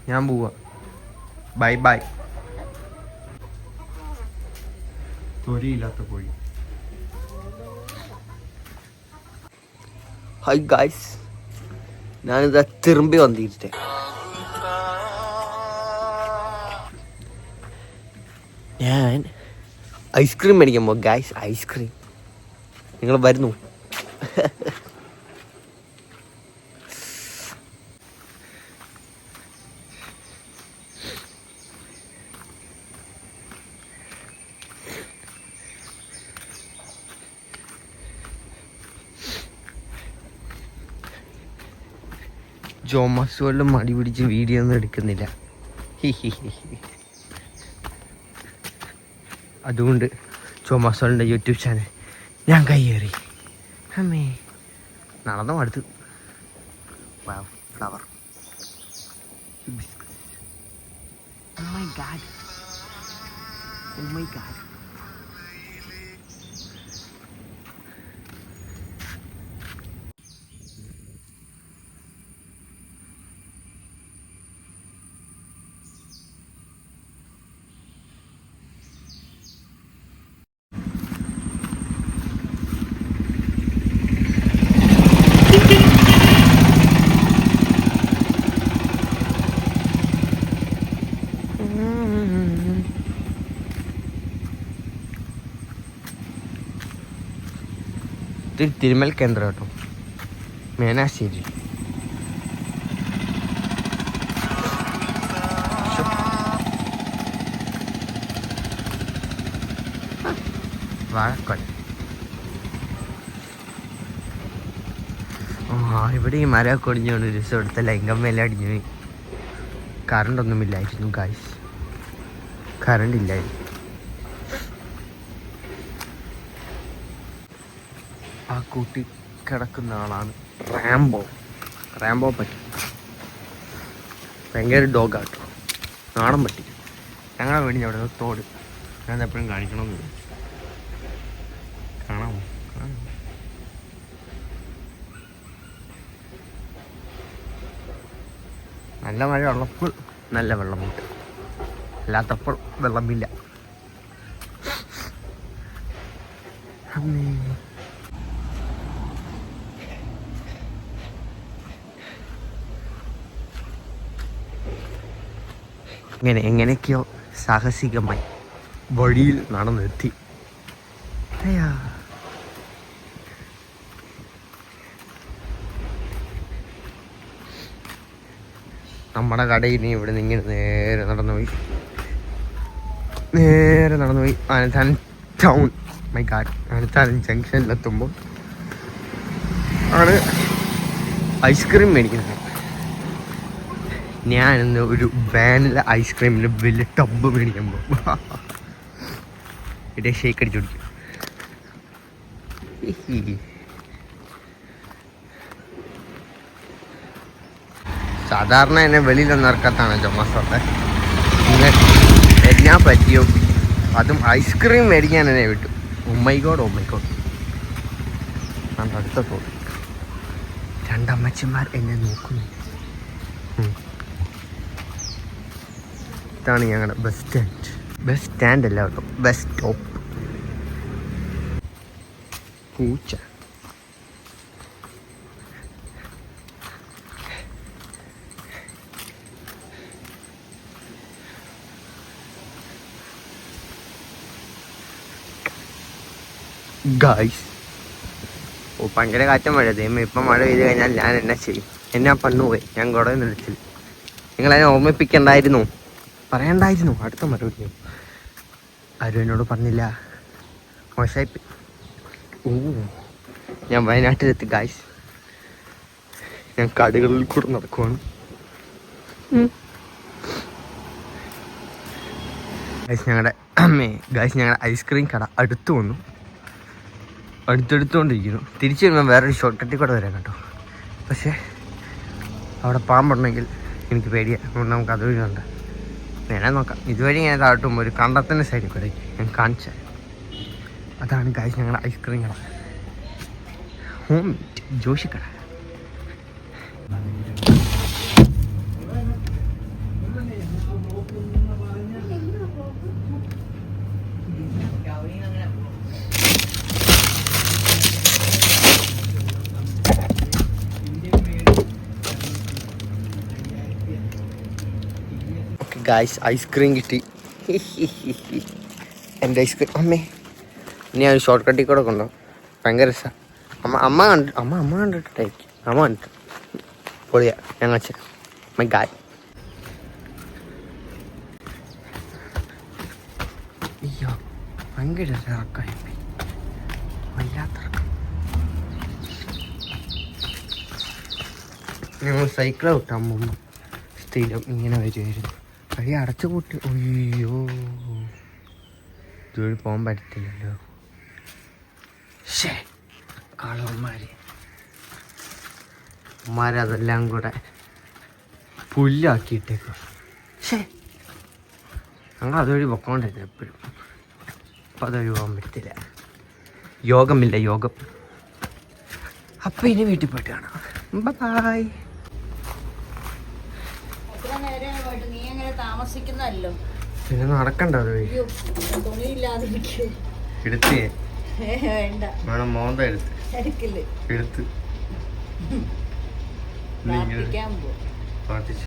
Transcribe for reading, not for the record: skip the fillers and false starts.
ഞാൻ പോവാ. Bye bye. തൊലിയില്ലാത്ത കോഴി. ഹായ് ഗായ്സ്, ഞാനിതാ തിരുമ്പി വന്നിരുത്തേ. ഞാൻ ഐസ്ക്രീം മേടിക്കുമ്പോൾ ഗായ്സ്, ഐസ്ക്രീം നിങ്ങൾ വരുന്നു? ജോമാസുകളിലും മടി പിടിച്ച് വീഡിയോ ഒന്നും എടുക്കുന്നില്ല. അതുകൊണ്ട് ജോമാസുകളുടെ യൂട്യൂബ് ചാനൽ ഞാൻ കയ്യേറി. അമ്മേ നടന്നു അടുത്ത്. Flower. Oh my god. Oh my god. ഇത് തിരുമൽ കേന്ദ്രം കേട്ടോ, മേനാശ്ശേരി. വാഴക്കൊല. ഇവിടെ ഈ മരമൊക്കെ ഒടിഞ്ഞുകൊണ്ട് ഒരു ദിവസം എടുത്ത ലങ്കമ്മയെല്ലാം അടിഞ്ഞു പോയി. കറണ്ടൊന്നുമില്ലായിരുന്നു ഗായ്സ്, കറണ്ട് ഇല്ലായിരുന്നു. ആ കൂട്ടി കിടക്കുന്ന ആളാണ് റാംബോ പറ്റി. ഭയങ്കര ഡോഗാട്ടോ, നാടൻ പറ്റി. ഞങ്ങളെ വീടിൻ്റെ അവിടെ തോട് ഞാൻ എപ്പോഴും കാണിക്കണമെന്നില്ല. കാണാമോ? നല്ല മഴ ഉള്ളപ്പോൾ നല്ല വെള്ളമുണ്ട്, അല്ലാത്തപ്പോൾ വെള്ളമില്ല. എങ്ങനെയൊക്കെയോ സാഹസികമായി വഴിയിൽ നടന്നെത്തി. നമ്മുടെ കടയിൽ നിന്ന് ഇവിടെ നിന്ന് നേരെ നടന്നുപോയി അനന്താനം ടൗൺ. മൈ ഗാഡ്, അനന്താനം ജംഗ്ഷനിലെത്തുമ്പോൾ ആണ് ഐസ്ക്രീം മേടിക്കുന്നത്. ഞാനിന്ന് ഒരു വാനില ഐസ്ക്രീമിന് വലിയ ടബ് മേടിക്കുമ്പോൾ ഇടേ ഷേക്ക് അടിച്ചു കുടിക്കും. സാധാരണ എന്നെ വെളിയിലൊന്നും ഇറക്കത്താണ് ജൊമാസോട്ടെ. ഇങ്ങനെ എന്നാ പറ്റിയോ, അതും ഐസ്ക്രീം മേടിക്കാൻ എന്നെ വിട്ടു. ഓമൈഗോഡ് അടുത്ത തോന്നി. രണ്ടമ്മച്ചന്മാർ എന്നെ നോക്കുന്നു. ഇതാണ് ഞങ്ങളുടെ ബസ് സ്റ്റാൻഡ് അല്ല കേട്ടോ, ബസ് സ്റ്റോപ്പ്. പൂച്ച. ഗായ്സ്, ഭയങ്കര കാറ്റം മഴ. ഇപ്പം മഴ പെയ്ത് കഴിഞ്ഞാൽ ഞാൻ എന്നാ ചെയ്യും? എന്നാ പണ്ണുപോയി. ഞാൻ കുറെ നിലച്ചില്ല. നിങ്ങളതിനെ ഓർമ്മിപ്പിക്കണ്ടായിരുന്നു, പറയണ്ടായിരുന്നു. അടുത്ത മഴ പിടിക്കും. ആരും എന്നോട് പറഞ്ഞില്ല, മോശമായി. ഞാൻ വയനാട്ടിലെത്തി ഗായ്സ്. ഞാൻ കടകളിൽ കൂടെ നടക്കുവാണ്. ഞങ്ങളുടെ ഐസ്ക്രീം കട അടുത്ത് വന്നു, അടുത്തെടുത്തുകൊണ്ടിരിക്കുന്നു. തിരിച്ചു വരുമ്പോൾ വേറൊരു ഷോർട്ട് കട്ടിൽ കൂടെ വരാം കേട്ടോ. പക്ഷേ അവിടെ പാമ്പുണ്ടെങ്കിൽ എനിക്ക് പേടിയാണ്. അതുകൊണ്ട് നമുക്ക് അതുവഴി ഉണ്ട്. നേരെ നോക്കാം. ഇതുവഴി ഞാൻ താഴ്ത്തുമ്പോൾ ഒരു കണ്ടത്തിൻ്റെ സൈഡിൽ കൂടെ ഞാൻ കാണിച്ചാൽ. അതാണ് ഗായ്സ് ഞങ്ങളുടെ ഐസ്ക്രീം കട, ഹോം ജോഷി കട. ഗായ്സ് ഐസ്ക്രീം കിട്ടി. എൻ്റെ ഐസ്ക്രീം അമ്മേ. ഇനി ഞാൻ ഷോർട്ട് കട്ടിൽ കൂടെ കൊണ്ടോ. ഭയങ്കര രസമാണ്. അമ്മ കണ്ടിട്ടായിരിക്കും. അമ്മ കണ്ടിട്ട് പൊളിയാ. ഞങ്ങൾ മൈ ഗായ്. അയ്യോ ഭയങ്കര ഇറക്കായി വല്ലാത്ത ഇറക്കം. ഞങ്ങൾ സൈക്കിളെ വിട്ടാൻ പോകുമ്പോൾ സ്ഥിരം ഇങ്ങനെ വരുമായിരുന്നു. വഴി അടച്ചു കൂട്ടി. അയ്യോ ഇതുവഴി പോകാൻ പറ്റത്തില്ലല്ലോ. കള്ളന്മാരതെല്ലാം കൂടെ പുല്ലാക്കിയിട്ടേക്കും. ഞങ്ങൾ അതുവഴി പൊക്കോണ്ടിരുന്നു എപ്പോഴും. അപ്പം അതുവഴി പോകാൻ പറ്റില്ല. യോഗമില്ല യോഗം. അപ്പം ഇനി വീട്ടിൽ പോയിട്ട് കാണാം. ബൈ. പിന്നെ നടക്കണ്ട അതുവഴി. എടുത്തേ വേണം. മോന്ത എടുത്ത്